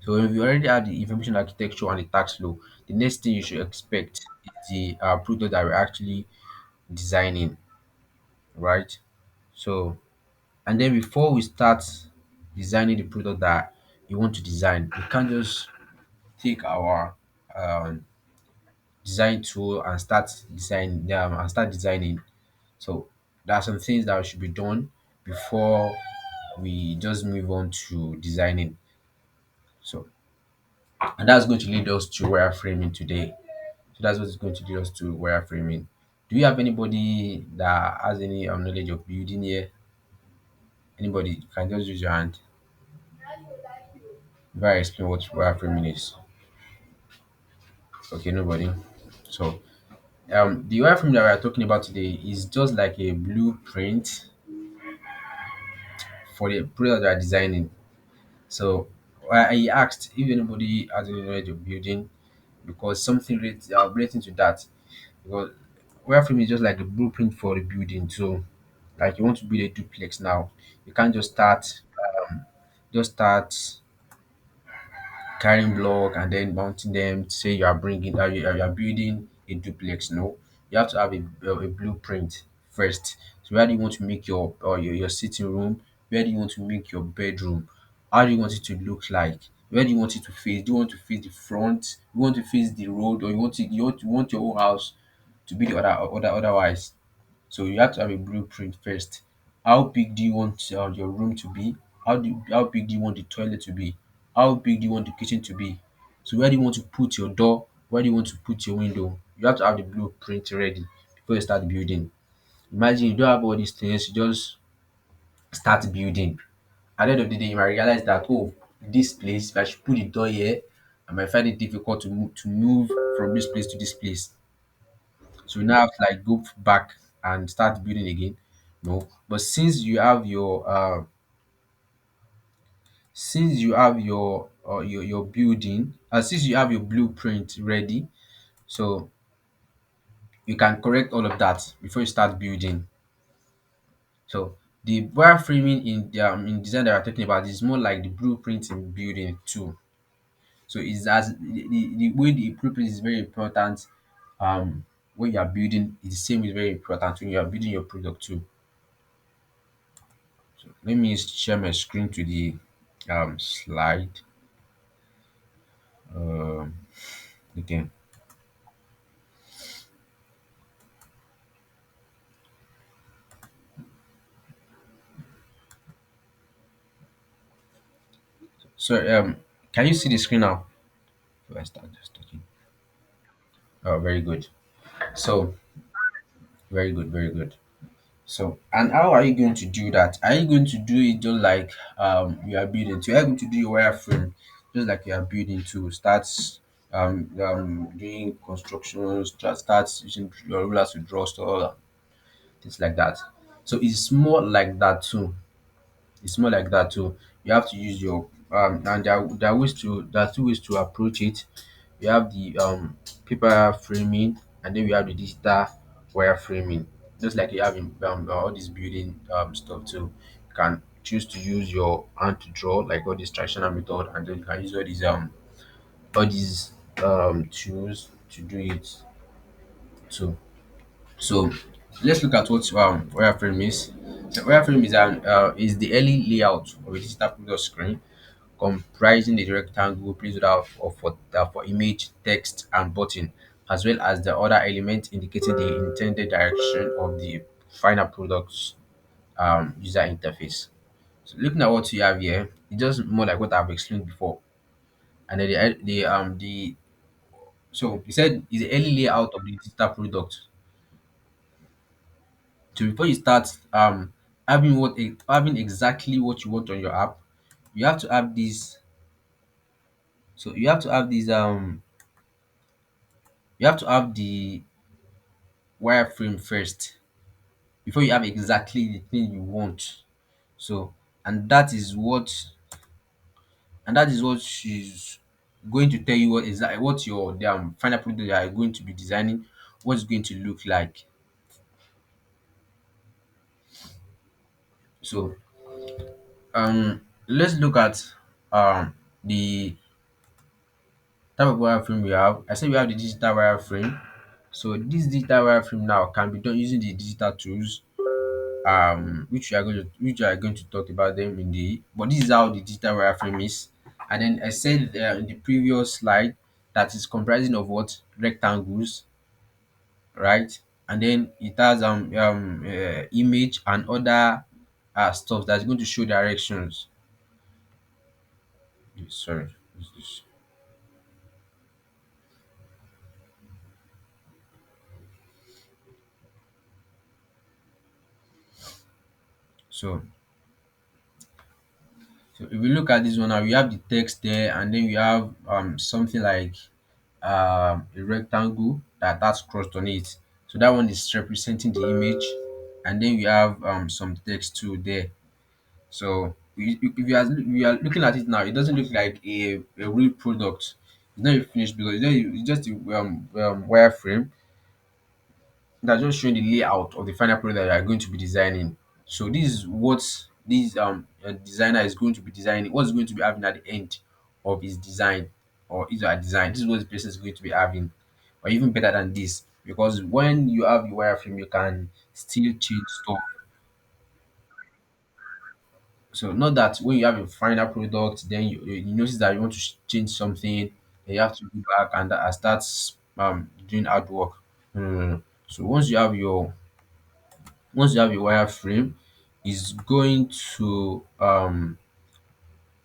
So if you already have the information architecture and the tax law, the next thing you should expect is the product that we're actually designing, right? So, and then before we start designing the product that you want to design, we can't just take our um, design tool and start designing. So there are some things that should be done before we just move on to designing. So, and that's going to lead us to wireframing today. So that's what's going to lead us to wireframing. Do you have anybody that has any knowledge of building here? Anybody? You can just use your hand if I explain what wireframing is. Okay, nobody. So the wireframe that we are talking about today is just like a blueprint for the product that we are designing. So I asked if anybody has any knowledge of building because something relating to that. Because wireframe is just like a blueprint for the building. So like you want to build a duplex now, you can't just start carrying block and then mounting them to say you are bringing you are building a duplex. No, you have to have a blueprint first. So where do you want to make your sitting room? Where do you want to make your bedroom? How do you want it to look like? Where do you want it to face? Do you want to face the front? You want to face the road, or you want your whole house to be the otherwise? So you have to have a blueprint first. How big do you want your room to be? How big do you want the toilet to be? How big do you want the kitchen to be? So where do you want to put your door? Where do you want to put your window? You have to have the blueprint ready before you start building. Imagine you don't have all these things, you just start building. At the end of the day, you might realize that this place, if I should put the door here, I might find it difficult to move from this place to this place. So you now have to like go back and start building again. No, but since you have your building, since you have your blueprint ready, so you can correct all of that before you start building. So the wireframing in design that we're talking about is more like the blueprint in building too. So it's as the way the blueprint is very important. When you are building, it's the same is very important when you are building your product too. So let me share my screen to the slide. Um, again. So can you see the screen now? If I start just talking. Oh, very good. So very good, very good. So and how are you going to do that? Are you going to do it just like you are building? So you are going to do your wireframe just like you are building to start doing constructions, just start using your rulers to draw stuff, things like that. So it's more like that too. It's more like that too. You have to use your and there are two ways to approach it. We have the paper framing, and then we have the digital wire framing. Just like you have in all this building stuff too. You can choose to use your hand to draw, like all this traditional method, and then you can use all these tools to do it too. So let's look at what wireframe is. So wireframe is the early layout of a digital printer screen comprising the rectangle placed out for image, text, and button, as well as the other elements indicating the intended direction of the final product's user interface. So looking at what you have here, it's just more like what I've explained before. And then the so he said is the early layout of the digital product. So before you start having exactly what you want on your app, you have to have these. So you have to have the wireframe first before you have exactly the thing you want. So and that is what she's going to tell you what your final product that you are going to be designing, what it's going to look like. So let's look at the type of wireframe we have. I said we have the digital wireframe. So this digital wireframe now can be done using the digital tools, which we are going to talk about them in the. But this is how the digital wireframe is. And then I said in the previous slide that is comprising of what rectangles, right? And then it has image and other stuff that's going to show directions. Sorry, what's this? So so if we look at this one now, we have the text there, and then we have something like a rectangle that has crossed on it. So that one is representing the image, and then we have some text too there. So if you are looking at it now, it doesn't look like a real product. It's not even finished because it's just a wireframe that's just showing the layout of the final product that you are going to be designing. So this is what this designer is going to be designing. What's going to be having at the end of his design or his or her design. This is what the person is going to be having, or even better than this. Because when you have the wireframe, you can still change stuff. So not that when you have a final product, then you notice that you want to change something, then you have to go back and start doing hard work. No, no, no, no. So once you have your wireframe, is going to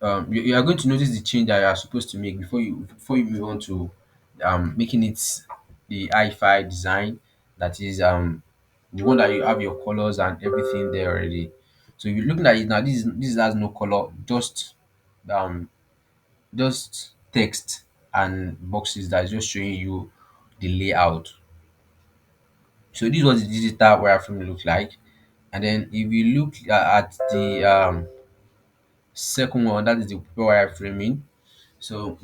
you are going to notice the change that you are supposed to make before you move on to making it the hi-fi design, that is the one that you have your colors and everything there already. So if you're looking at it now, this has no color, um just text and boxes that is just showing you the layout. So this is what the digital wireframe looks like. And then if you look at the second one, that is the paper wireframing. So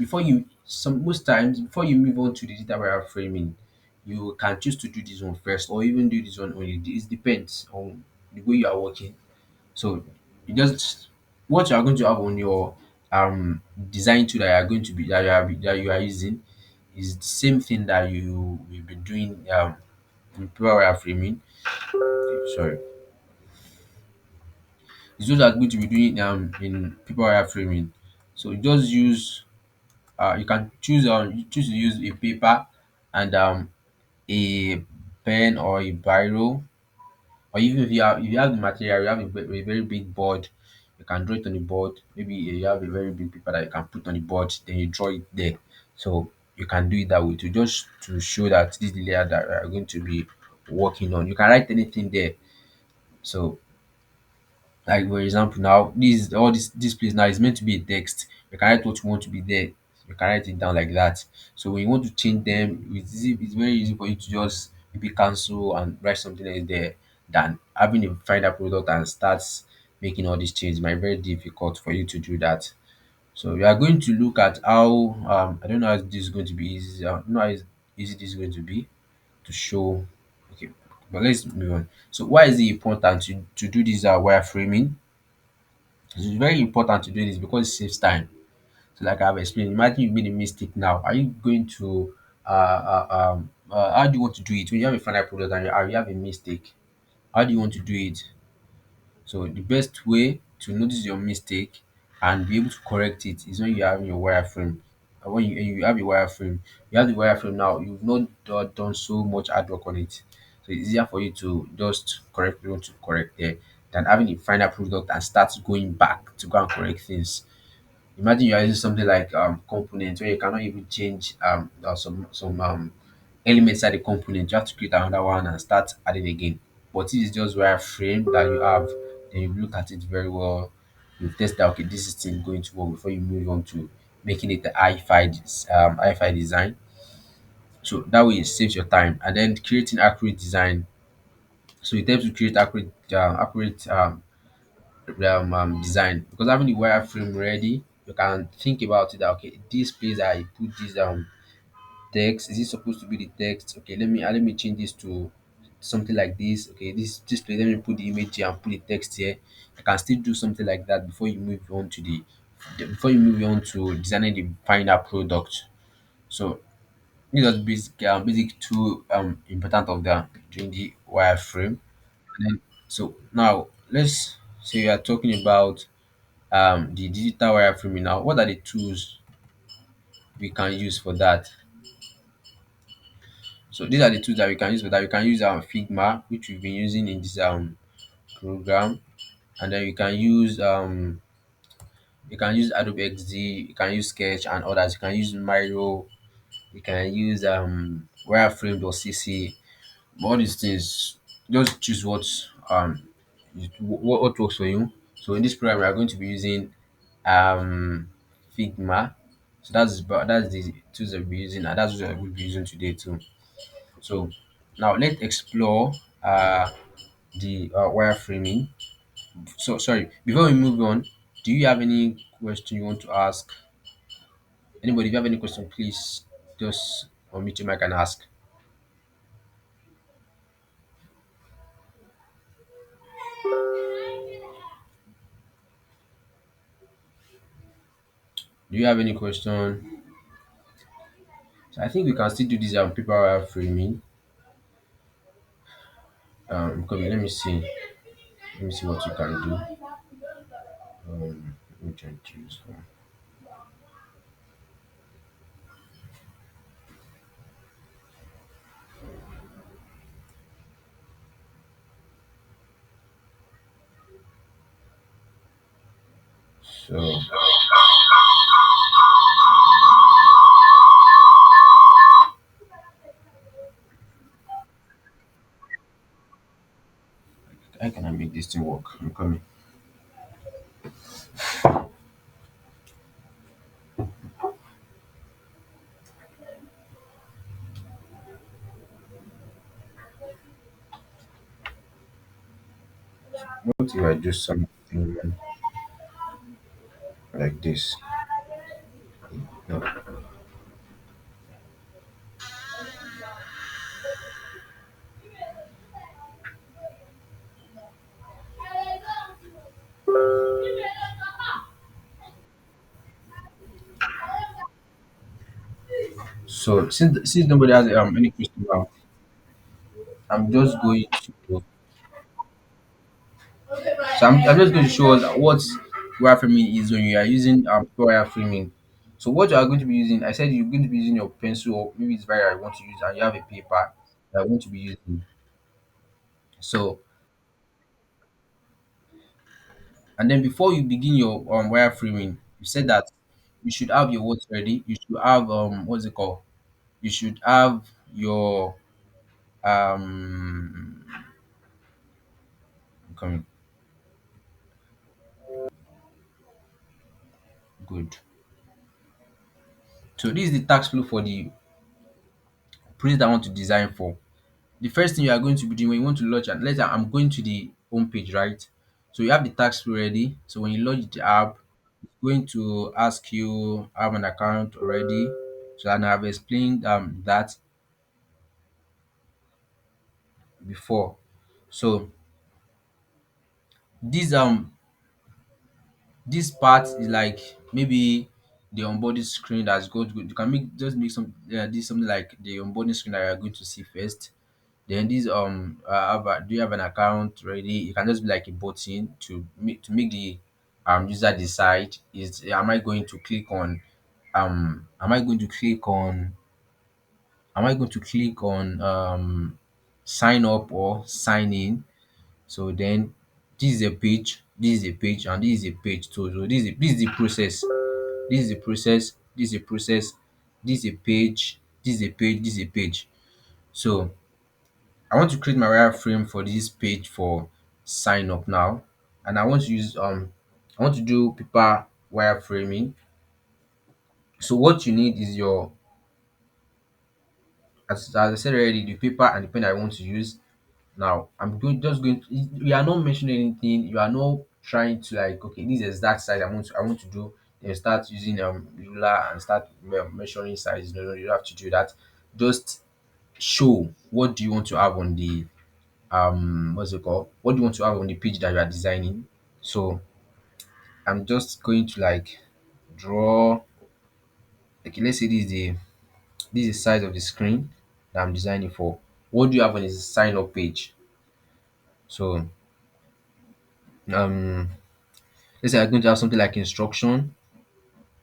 most times before you move on to the digital wireframing, you can choose to do this one first or even do this one only. It depends on the way you are working. So you just what you are going to have on your design tool that you are going to be that you are using is the same thing that you will be doing in paper wireframing. Sorry. It's just are going to be doing in paper wireframing. So you just use you can choose to use a paper and a pen or a biro, or even if you have the material, you have a very big board, you can draw it on the board. Maybe you have a very big paper that you can put on the board, then you draw it there. So you can do it that way to just to show that this is the layer that we are going to be working on. You can write anything there. So like for example now, this place now is meant to be a text. You can write what you want to be there. You can write it down like that. So when you want to change them, it's very easy for you to just maybe cancel and write something else there than having a final product and start making all these changes. It might be very difficult for you to do that. So we are going to look at how I don't know how this is going to be easy. I don't know how easy this is going to be to show. Okay, but let's move on. So why is it important to do this wireframing? It's very important to do this because it saves time. So like I've explained, imagine you made a mistake now. Are you going to how do you want to do it when you have a final product and you have a mistake? How do you want to do it? So the best way to notice your mistake and be able to correct it is when you have your wireframe. When you have a wireframe, you have the wireframe now. You've not done so much hard work on it, so it's easier for you to just correct what you want to correct there than having a final product and start going back to go and correct things. Imagine you are using something like components where you cannot even change some elements at the component. You have to create another one and start adding again. But this is just wireframe that you have. Then you look at it very well. You test that okay, this is still going to work before you move on to making it the hi-fi design. So that way it saves your time. And then creating accurate design. So it helps you create accurate design, because having the wireframe ready, you can think about it that okay, this place I put this text, is it supposed to be the text? Okay, let me change this to something like this. Okay, this place, let me put the image here and put the text here. You can still do something like that before you move on to designing the final product. So these are the basic two important of the doing the wireframe. And then so now let's say we are talking about the digital wireframing. Now, what are the tools we can use for that? So these are the tools that we can use for that. We can use Figma, which we've been using in this program, and then you can use Adobe XD, you can use Sketch and others. You can use Miro, you can use wireframe.cc. All these things, just choose what works for you. So in this program, we are going to be using Figma. So that's the tools that we'll be using, and that's what we'll be using today too. So now let's explore the wireframing. So sorry, before we move on, do you have any question you want to ask? Anybody, if you have any question, please just unmute your mic and ask. Do you have any question? So I think we can still do this paper wireframing. Let me see. Let me see what you can do. Let me try to use one. So how can I make this thing work? I'm coming. What if I do something like this? No. So since nobody has any question now, I'm just going to I'm just going to show us what wireframing is when you are using wireframing. So what you are going to be using, I said you're going to be using your pencil or maybe it's very I want to use and you have a paper that I want to be using. So and then before you begin your wireframing, you said that you should have your words ready. You should have what's it called? You should have your um I'm coming good. So this is the task flow for the project I want to design for. The first thing you are going to be doing when you want to launch and let's say I'm going to the home page, right? So you have the task flow ready. So when you launch the app, it's going to ask you have an account already. So and I've explained that before. So this this part is like maybe the onboarding screen that's good. You can make some this something like the onboarding screen that you are going to see first. Then this do you have an account ready? It can just be like a button to make the user decide is am I going to click on am I going to click on am I going to click on sign up or sign in. So then this is a page, this is a page, and this is a page too. So this is the process. This is the process, this is a process, this is a page, this is a page, this is a page. So I want to create my wireframe for this page for sign up now. And I want to use I want to do paper wireframing. So what you need is your as I said already, the paper and the pen I want to use. Now I'm going just going to, you are not mentioning anything, you are not trying to like okay, this is exact size I want to do, then start using ruler and start measuring size. No, you don't have to do that. Just show what do you want to have on the what's it called? What do you want to have on the page that you are designing? So I'm just going to like draw okay, let's say this is the This is the size of the screen that I'm designing for. What do you have on is sign up page? So um let's say I'm going to have something like instruction.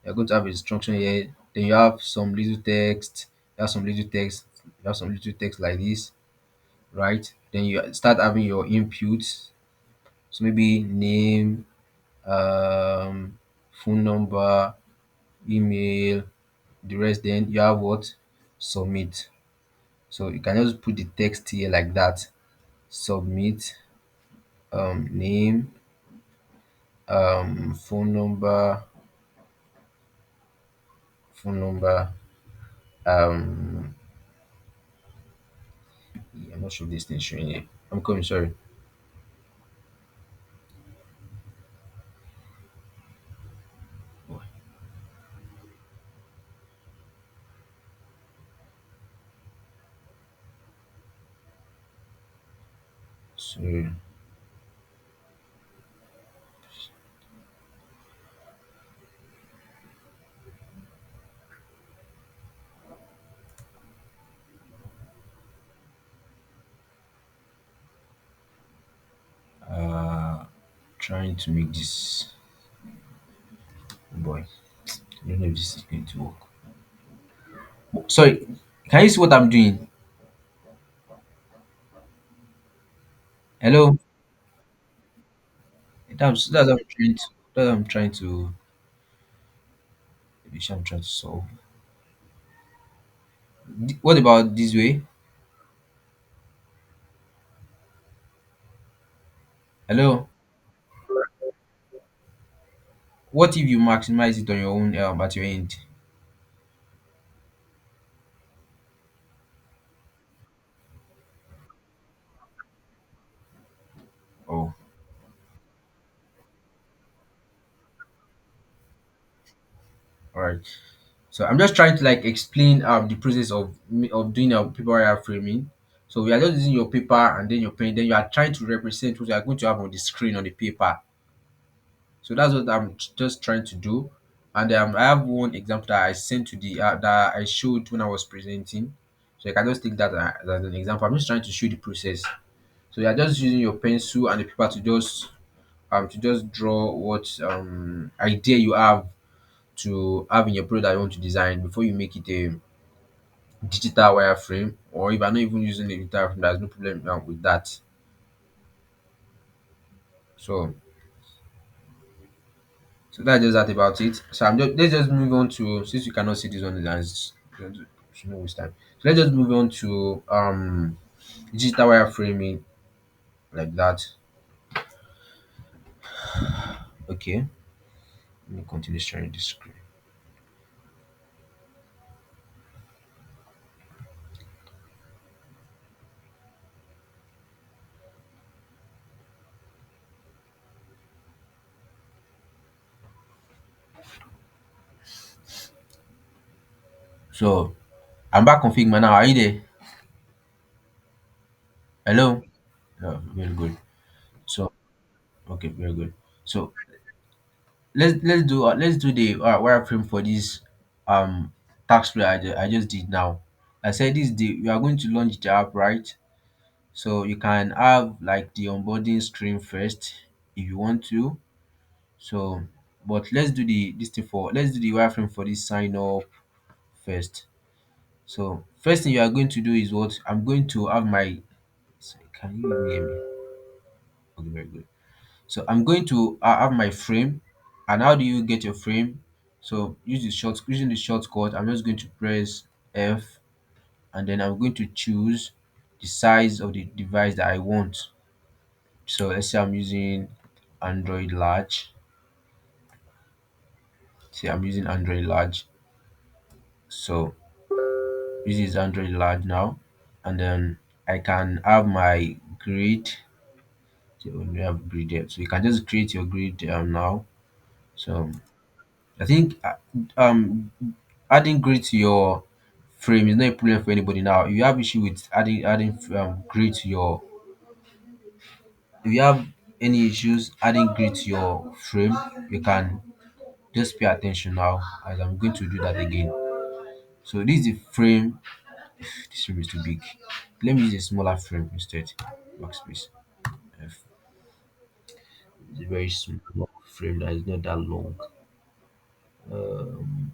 You're going to have instruction here. Then you have some little text. You have some little text. You have some little text like this, right? Then you start having your inputs. So maybe name, um, phone number, email, the rest. Then you have what? Submit. So you can just put the text here like that. Submit, name, phone number, phone number. Um, I'm not sure if this thing is showing here. I'm coming. Sorry. So uh, trying to make this boy. I don't know if this is going to work. Sorry, can you see what I'm doing? Hello. That's what I'm trying to. That's what I'm trying to. Which I'm trying to solve. What about this way? Hello. What if you maximize it on your own at your end? Oh, all right. So I'm just trying to like explain the process of doing a paper wire framing. So we are just using your paper and then your pen. Then you are trying to represent what you are going to have on the screen on the paper. So that's what I'm just trying to do. And I have one example that I sent to the that I showed when I was presenting. So you can just take that as an example. I'm just trying to show the process. So you are just using your pencil and the paper to just draw what idea you have to have in your product that you want to design before you make it a digital wireframe. Or if you're not even using a digital wireframe, there's no problem with that. So so that's just that about it. So let's just move on to, since you cannot see this one, as should not waste time. So let's just move on to digital wireframing like that. Okay, let me continue sharing this screen. So I'm back on Figma now. Are you there? Hello? Oh, very good. So okay, very good. So let's do the wireframe for this tax flow I just did now. I said this day we are going to launch the app, right? So you can have like the onboarding screen first if you want to. So but let's do the wireframe for this sign up first. So first thing you are going to do is what I'm going to have my, can you even hear me? Okay, very good. So I'm going to have my frame. And how do you get your frame? So using the shortcut, I'm just going to press F, and then I'm going to choose the size of the device that I want. So let's say I'm using Android large. Say I'm using Android large. So this is Android large now. And then I can have my grid. So we have grid here. So you can just create your grid now. So I think adding grid to your frame is not a problem for anybody now. If you have issue with adding grid to your, if you have any issues adding grid to your frame, you can just pay attention now as I'm going to do that again. So this is the frame. This frame is too big. Let me use a smaller frame instead. Workspace. F. It's a very small frame that is not that long. Um,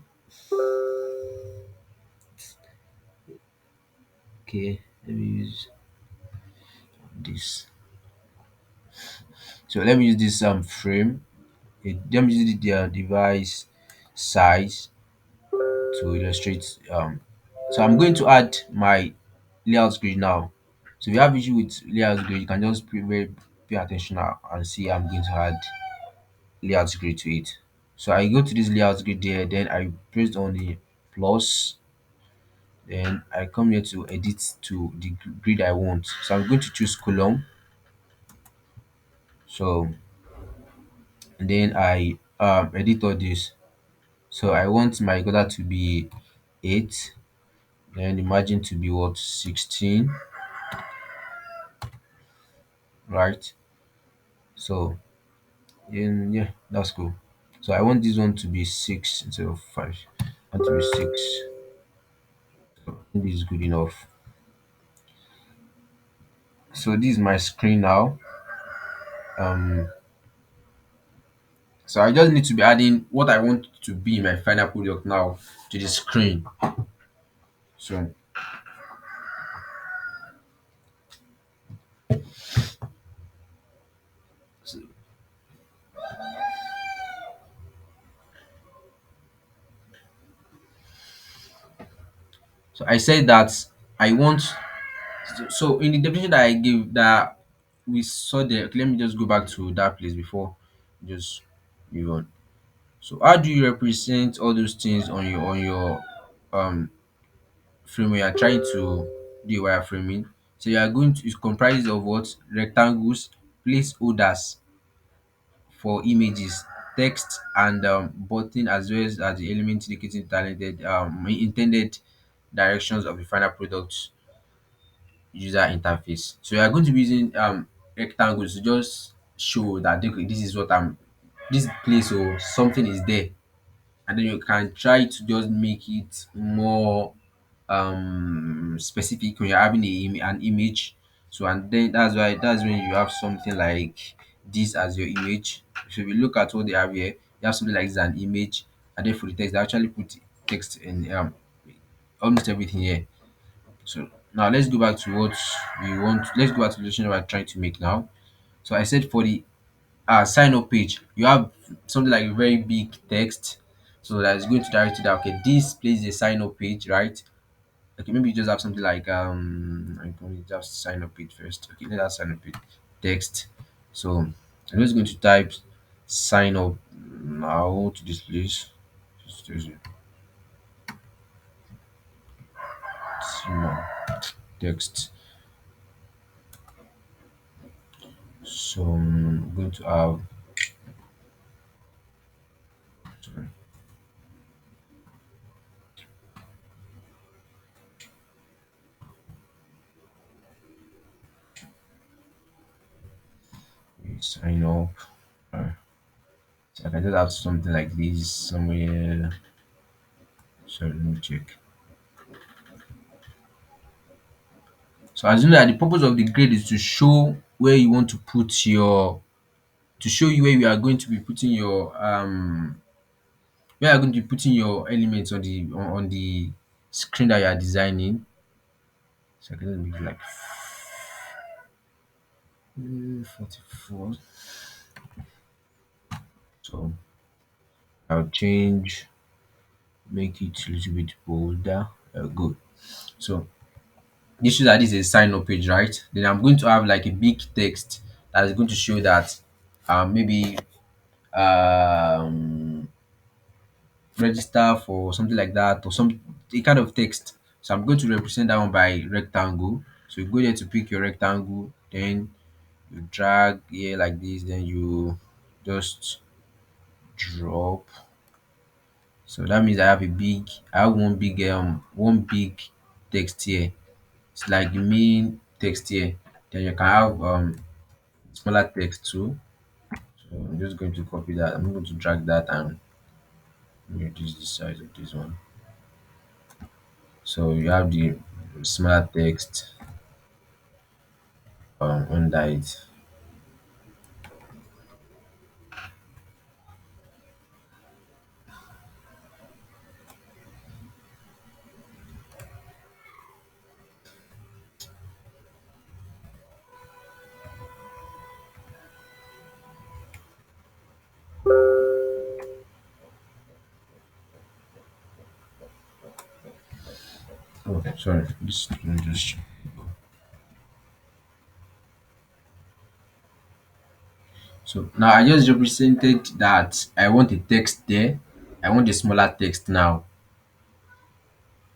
okay, let me use this. So let me use this frame. Let me use the device size to illustrate. So I'm going to add my layout grid now. So if you have issue with layout grid, you can just pay attention now and see I'm going to add layout grid to it. So I go to this layout grid there, then I press on the plus, then I come here to edit to the grid I want. So I'm going to choose column. So and then I edit all this. So I want my gutter to be 8, then the margin to be what, 16, right? So yeah, that's cool. So I want this one to be 6 instead of 5. I want to be 6. So I think this is good enough. So this is my screen now. Um, so I just need to be adding what I want to be my final product now to the screen. So so, so I said that I want. So in the definition that I gave that we saw there, okay, let me just go back to that place before just move on. So how do you represent all those things on your um frame when you are trying to do wireframing? So you are going to, it comprises of what, rectangles, placeholders for images, text, and button, as well as the elements indicating talented intended directions of the final product user interface. So you are going to be using rectangles to just show that, okay, this is what I'm, this place or something is there, and then you can try to just make it more specific when you're having an image. So and then that's when you have something like this as your image. So if you look at what they have here, you have something like this, an image, and then for the text they actually put text in almost everything here. So now let's go back to what we want. Let's go back to the relation we're trying to make now. So I said for the sign up page, you have something like a very big text. So that is going to direct you that, okay, this place is a sign up page, right? Okay, maybe you just have something like I'm going to just sign up page first. Okay, let us sign up page text. So I'm just going to type sign up now to this place. Just small text. So I'm going to have, sorry, sign up. So I can just have something like this somewhere. Sorry, let me check. So assume that the purpose of the grade is to show where you want to put your, to show you where you are going to be putting your where you are going to be putting your elements on on the screen that you are designing. So I can make it like 44. So I'll change, make it a little bit bolder. Good. So this shows that this is a sign up page, right? Then I'm going to have like a big text that is going to show that maybe um register for something like that, or some a kind of text. So I'm going to represent that one by rectangle. So you go there to pick your rectangle, then you drag here like this, then you just drop. So that means I have one big text here. It's like the main text here. Then you can have smaller text too. So I'm just going to copy that. I'm going to drag that and reduce the size of this one. So you have the smaller text under it. Oh, sorry. This let me just. So now I just represented that I want a text there. I want a smaller text now.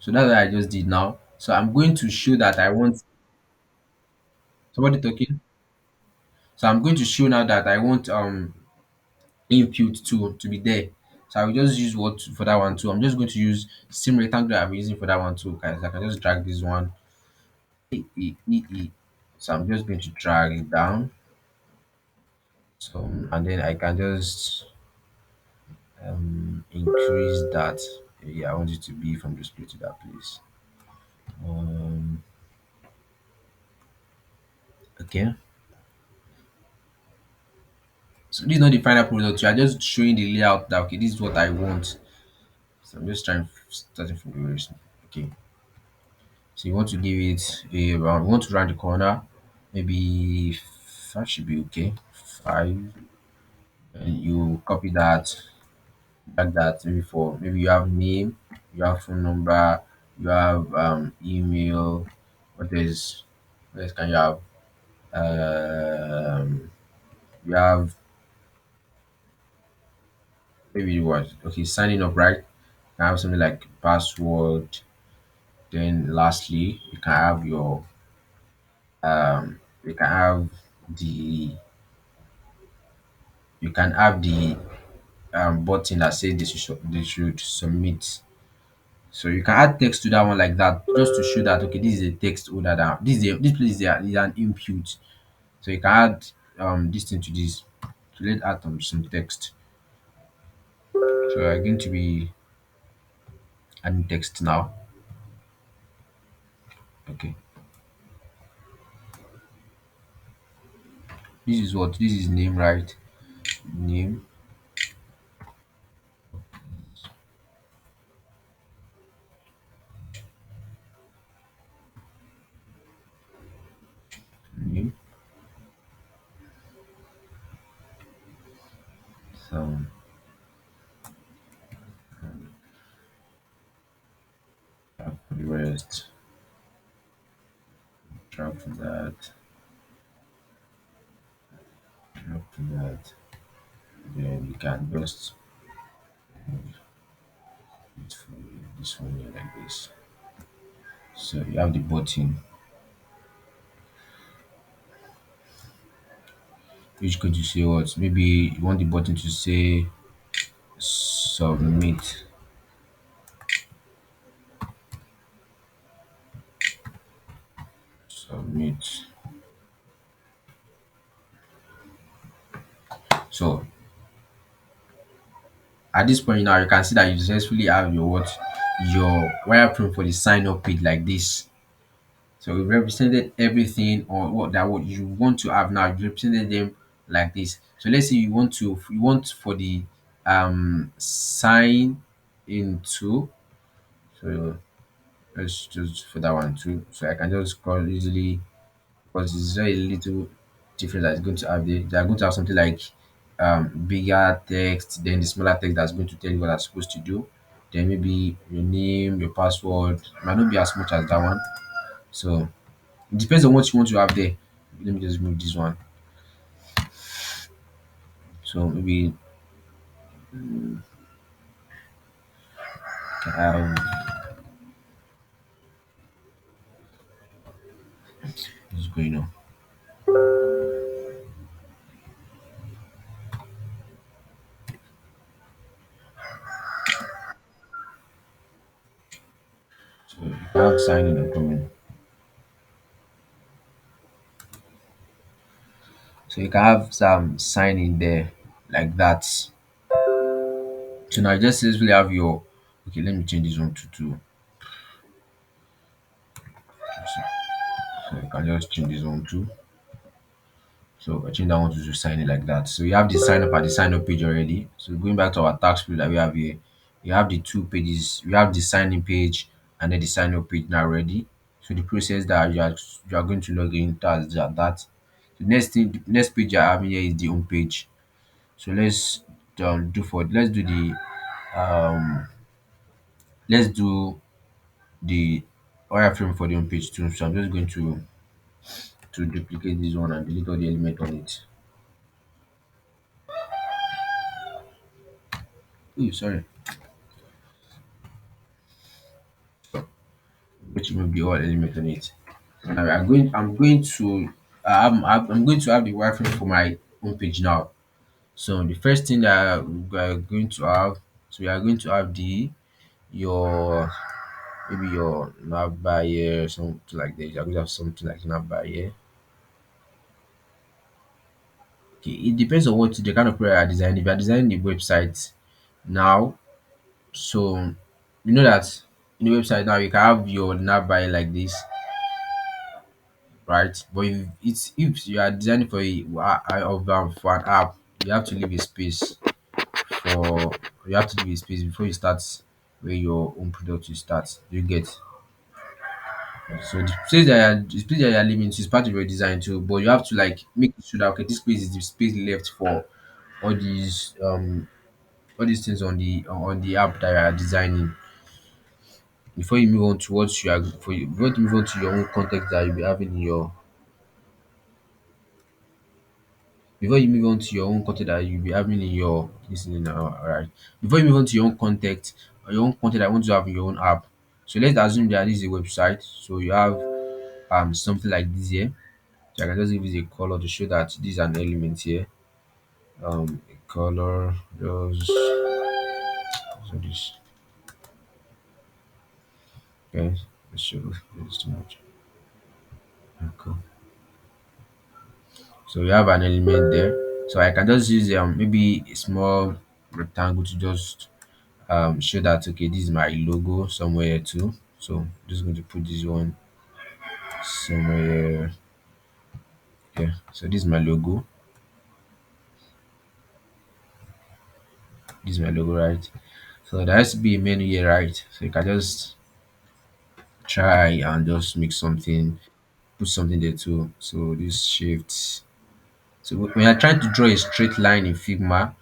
So that's what I just did now. So I'm going to show that I want somebody talking. So I'm going to show now that I want input to be there. So I will just use what for that one too. I'm just going to use same rectangle I'm using for that one too, guys. I can just drag this one. E. So I'm just going to drag it down. So and then I can just increase that. Yeah, I want it to be from this place to that place. Um, okay. So this is not the final product. You are just showing the layout that okay, this is what I want. So I'm just trying starting from the very okay. So you want to give it a round. You want to round the corner. Maybe five should be okay. Five. And you copy that like that. Maybe for maybe you have name, you have phone number, you have email. What else can you have? You have maybe what? Okay, signing up, right? You can have something like password. Then lastly, you can have your you can have the you can have the button that says they should submit. So you can add text to that one like that, just to show that okay, this is a text older than this place is an input. So you can add this thing to this. So let's add some text. So we're going to be adding text now. Okay. This is name, right? Name, name. So for the rest, drop to that, drop to that. Then you can just put this one here like this. So you have the button which could you say what? Maybe you want the button to say submit. Submit. So at this point now you can see that you successfully have your what your wireframe for the sign up page like this. So we represented everything or what you want to have now. You represented them like this. So let's say you want for the sign into. So let's just for that one too. So I can just scroll easily because it's very little difference that is going to have there. They are going to have something like bigger text, then the smaller text that's going to tell you what I'm supposed to do. Then maybe your name, your password might not be as much as that one. So it depends on what you want to have there. Let me just move this one. So maybe what's going on. So you can have signing and coming. So you can have some signing there like that. So now you just simply have your okay. Let me change this one to two. So you can just change this one too. So I change that one to sign it like that. So you have the sign up at the sign up page already. So going back to our task view that we have here, you have the two pages. You have the sign in page and then the sign up page now ready. So the process that you are going to log in, that. The next thing, the next page you are having here is the home page. So let's do the um let's do the wireframe for the home page too. So I'm just going to duplicate this one and delete all the element on it. Oh, sorry. Which will be all element on it. Now I'm going to have the wireframe for my home page now. So the first thing that we are going to have, so we are going to have the your maybe your nav bar here, something like that. You're going to have something like nav bar here. Okay, it depends on what the kind of product you are designing. If you are designing the website now, so you know that in the website now you can have your nav bar like this, right? But if you are designing for for an app, you have to leave a space for you have to leave a space before you start where your own product will start. You get so the space that you are leaving is part of your design too, but you have to like make sure that okay, this space is the space left for all these um all these things on the app that you are designing before you move on to what you are for you before you move on to your own context that you'll be having in your before you move on to your own content that you'll be having in your listening now, alright. Before you move on to your own content or your own content that you want to have in your own app. So let's assume that this is a website. So you have something like this here. So I can just give this a color to show that this is an element here. A color just so this okay. Let's show this too much. Okay. So we have an element there. So I can just use maybe a small rectangle to just show that okay this is my logo somewhere too. So I'm just going to put this one somewhere here. So this is my logo. This is my logo, right? So there has to be a menu here, right? So you can just try and just make something, put something there too. So this shift. So when you're trying to draw a straight line in Figma,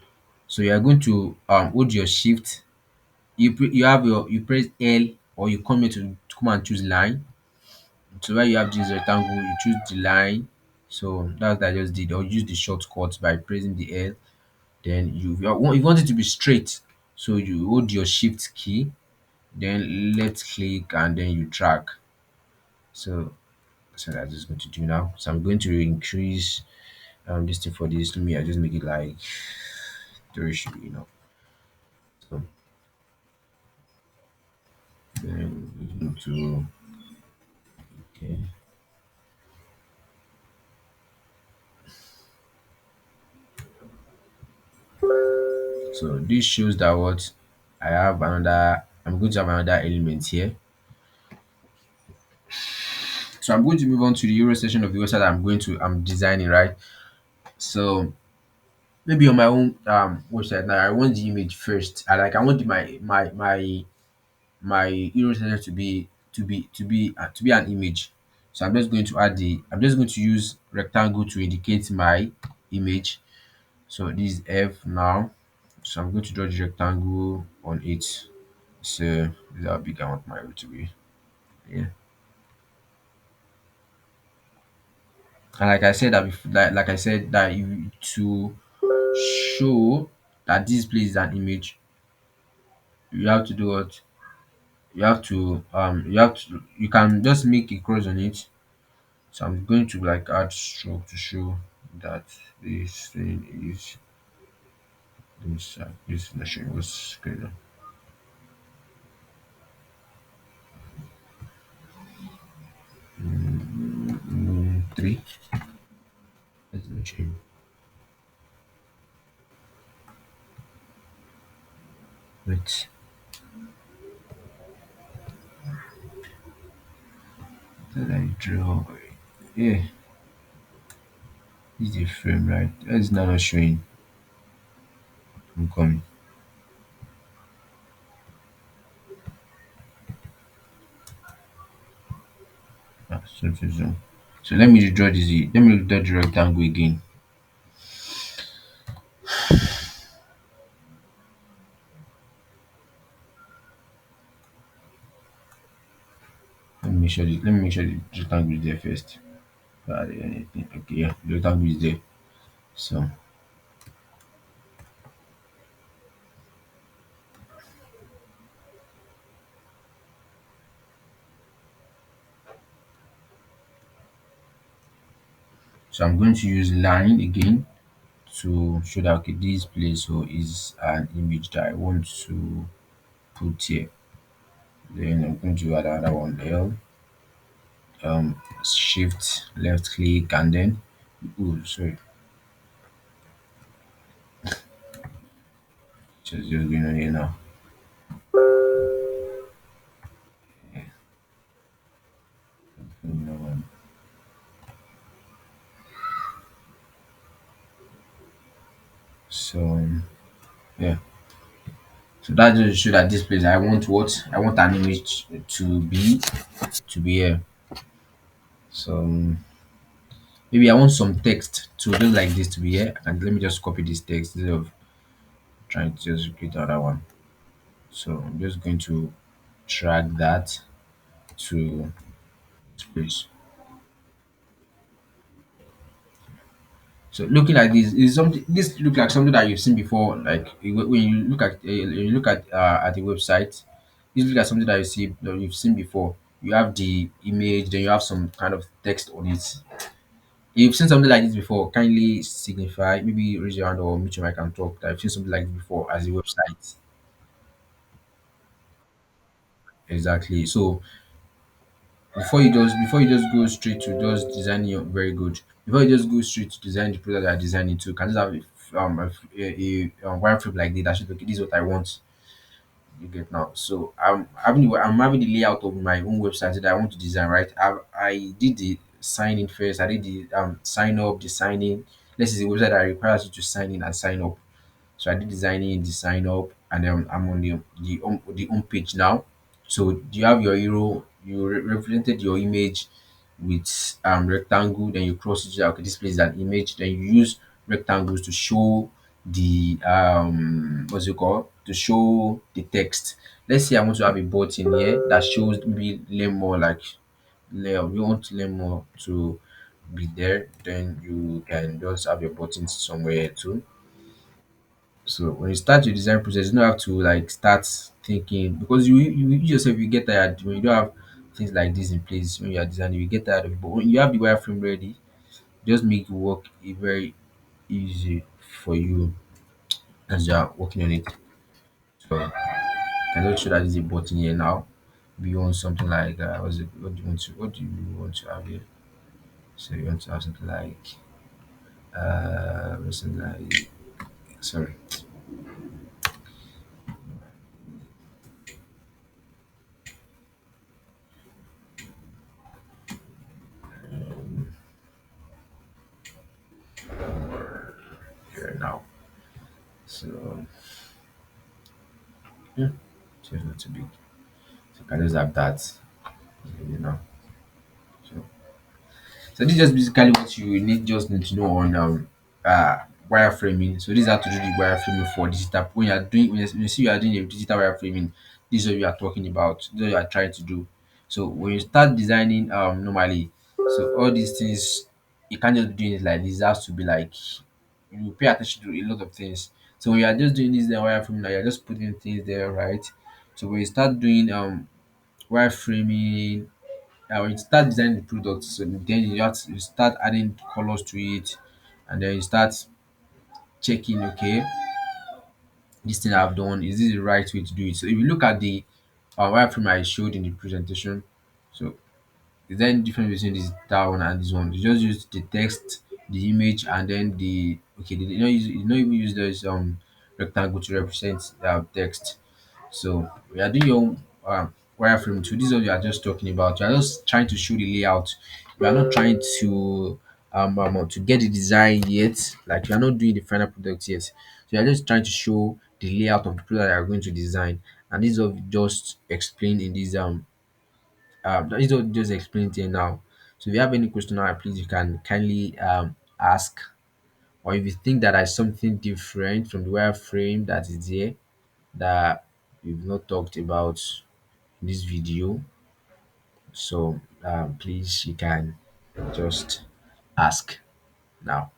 so you are going to hold your shift. You have you press L or you come here to come and choose line. So where you have this rectangle, you choose the line. So that's what I just did. Or use the shortcut by pressing the L. Then you want it to be straight. So you hold your shift key, then left click and then you drag. So that's just going to do now. So I'm going to increase this thing for this. Let me I just make it like three should be enough. So then into okay. So this shows that what I'm going to have another element here. So I'm going to move on to the Euro section of the website I'm designing, right? So maybe on my own website now I want the image first. I want my Euro section to be an image. So I'm just going to use rectangle to indicate my image. So this is F now. So I'm going to draw the rectangle on it. So this is how big I want my root to be. Yeah. And like I said that before, like I said that you to show that this place is an image, you have to do what? You can just make a cross on it. So I'm going to like add stroke to show that this thing is this machine was greater. Three. That's the machine. Wait. Did I draw? Yeah, this is the frame, right? That is now not showing. I'm coming. Ah, so. So let me draw this. Let me draw the rectangle again. Let me make sure the rectangle is there first. Anything. Okay, yeah, the rectangle is there. So I'm going to use line again to show that okay, this place so is an image that I want to put here. Then I'm going to add another one L, shift left click and then sorry, just going on here now. Um, So yeah, so that just show that this place I want an image to be here. So maybe I want some text to just like this to be here, and let me just copy this text instead of trying to just create another one. So I'm just going to drag that to this place. So looking like this is something. This look like something that you've seen before. Like when you look at the website, this look like something that you've seen before. You have the image, then you have some kind of text on it. If you've seen something like this before, kindly signify. Maybe raise your hand or meet your mic and talk. That I've seen something like this before as a website. Exactly. So before you just go straight to just designing your very good. Before you just go straight to design the product that you're designing to, can just have a wireframe like this that should okay, this is what I want. You get now. So I'm having the layout of my own website that I want to design, right? I did the sign in first, I did the sign up, the sign in. This is a website that requires you to sign in and sign up. So I did designing, the sign up, and then I'm on the home page now. So you have your hero, you represented your image with rectangle, then you cross it. Okay, this place is an image. Then you use rectangles to show the what's it called? To show the text. Let's say I want to have a button here that shows maybe learn more like we want to learn more to be there, then you can just have your buttons somewhere too. So when you start your design process, you don't have to like start thinking because you yourself you get tired when you don't have things like this in place when you are designing, you get tired of it. But when you have the wireframe ready, just make it work very easy for you as you are working on it. So I can just show that there's a button here now. If you want something like what do you want to have here? So you want to have something like something like sorry, here now. So yeah, so it's not too big. So I can just have that, you know. So, so this is just basically what you need to know on wireframing. So this is how to do the wireframing for digital. When you are doing when you see you are doing a digital wireframing, this is what you are talking about. This is what you are trying to do. So when you start designing normally, so all these things you can't just be doing it like this. It has to be like you pay attention to a lot of things. So when you are just doing this wireframing, now you're just putting things there, right? So when you start doing wireframing when you start designing the product, so then you start adding colors to it, and then you start checking, okay, this thing I've done, is this the right way to do it? So if you look at the wireframe I showed in the presentation, so is there any difference between this that one and this one? You just use the text, the image, and then the okay. You don't even use this rectangle to represent text. So we are doing your own. wireframe 2. This is what you are just talking about. You are just trying to show the layout. You are not trying to get the design yet. Like you are not doing the final product yet. So you are just trying to show the layout of the product that you are going to design. And this is what we just explained in this that is what we just explained here now. So if you have any question now, please you can kindly ask. Or if you think that there's something different from the wireframe that is there that we've not talked about in this video, so please you can just ask now.